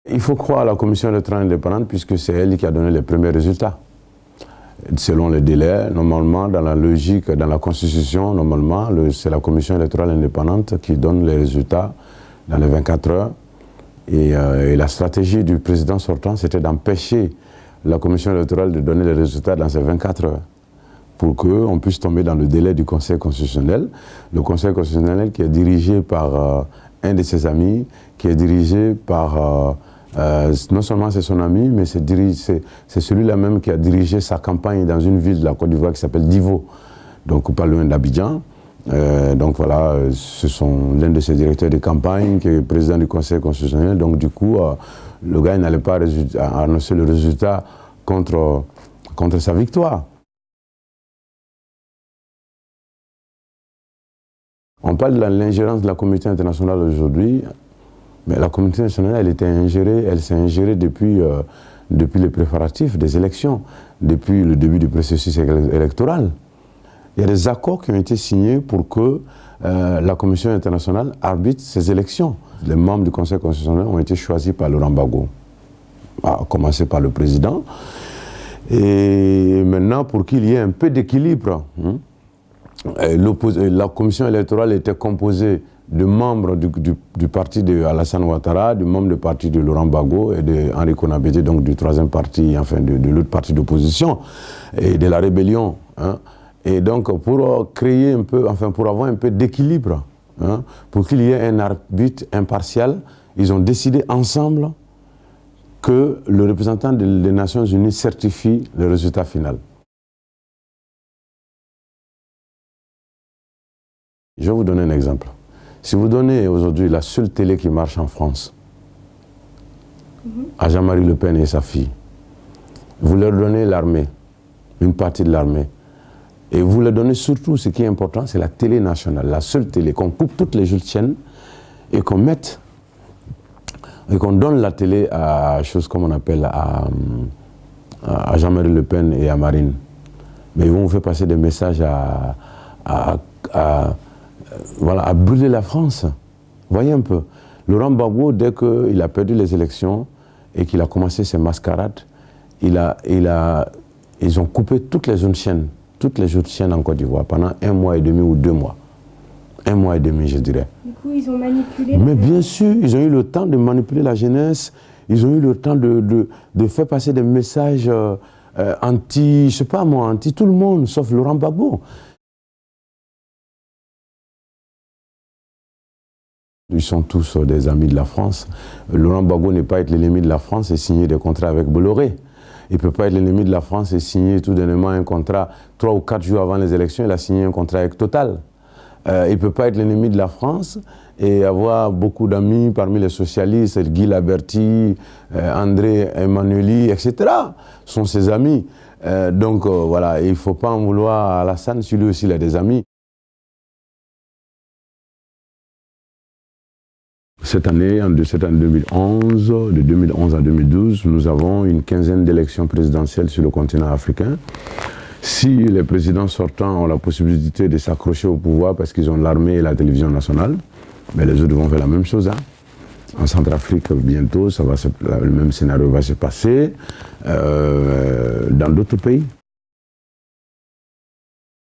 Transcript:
Il faut croire à la commission électorale indépendante puisque c'est elle qui a donné les premiers résultats. Selon les délais, normalement, dans la logique, dans la Constitution, normalement, c'est la commission électorale indépendante qui donne les résultats dans les 24 heures. Et la stratégie du président sortant, c'était d'empêcher la commission électorale de donner les résultats dans ces 24 heures pour qu'on puisse tomber dans le délai du Conseil constitutionnel. Le Conseil constitutionnel qui est dirigé par un de ses amis, qui est dirigé par... non seulement c'est son ami, mais c'est celui-là même qui a dirigé sa campagne dans une ville de la Côte d'Ivoire qui s'appelle Divo, donc pas loin d'Abidjan. Donc voilà, ce sont l'un de ses directeurs de campagne qui est président du Conseil constitutionnel. Donc du coup, le gars n'allait pas annoncer le résultat contre sa victoire. On parle de l'ingérence de la communauté internationale aujourd'hui. Mais la communauté nationale, elle s'est ingérée depuis les préparatifs des élections, depuis le début du processus électoral. Il y a des accords qui ont été signés pour que la commission internationale arbitre ces élections. Les membres du Conseil constitutionnel ont été choisis par Laurent Gbagbo, à commencer par le président. Et maintenant, pour qu'il y ait un peu d'équilibre, la commission électorale était composée de membres du parti de Alassane Ouattara, de membres du parti de Laurent Gbagbo et de Henri Konaté, donc du troisième parti, enfin de l'autre parti d'opposition, et de la rébellion. Hein. Et donc pour créer un peu, enfin pour avoir un peu d'équilibre, hein, pour qu'il y ait un arbitre impartial, ils ont décidé ensemble que le représentant des Nations Unies certifie le résultat final. Je vais vous donner un exemple. Si vous donnez aujourd'hui la seule télé qui marche en France à Jean-Marie Le Pen et sa fille, vous leur donnez l'armée, une partie de l'armée, et vous leur donnez surtout, ce qui est important, c'est la télé nationale, la seule télé, qu'on coupe toutes les autres chaînes et qu'on mette, et qu'on donne la télé à choses comme on appelle à Jean-Marie Le Pen et à Marine. Mais ils vont vous faire passer des messages voilà, à brûler la France. Voyez un peu. Laurent Gbagbo, dès qu'il a perdu les élections et qu'il a commencé ses mascarades, ils ont coupé toutes les autres chaînes en Côte d'Ivoire pendant 1 mois et demi ou 2 mois. 1 mois et demi, je dirais. Du coup, ils ont manipulé... Mais bien sûr, ils ont eu le temps de manipuler la jeunesse, ils ont eu le temps de faire passer des messages anti, je sais pas moi, anti tout le monde, sauf Laurent Gbagbo. Ils sont tous des amis de la France. Laurent Gbagbo ne peut pas être l'ennemi de la France et signer des contrats avec Bolloré. Il ne peut pas être l'ennemi de la France et signer tout dernièrement un contrat, 3 ou 4 jours avant les élections, il a signé un contrat avec Total. Il ne peut pas être l'ennemi de la France et avoir beaucoup d'amis parmi les socialistes, Guy Laberty, André Emmanueli, etc. sont ses amis. Donc voilà, il ne faut pas en vouloir à Alassane, si lui aussi il a des amis. Cette année, en 2011, de 2011 à 2012, nous avons une quinzaine d'élections présidentielles sur le continent africain. Si les présidents sortants ont la possibilité de s'accrocher au pouvoir parce qu'ils ont l'armée et la télévision nationale, mais les autres vont faire la même chose. Hein. En Centrafrique, bientôt, le même scénario va se passer. Dans d'autres pays.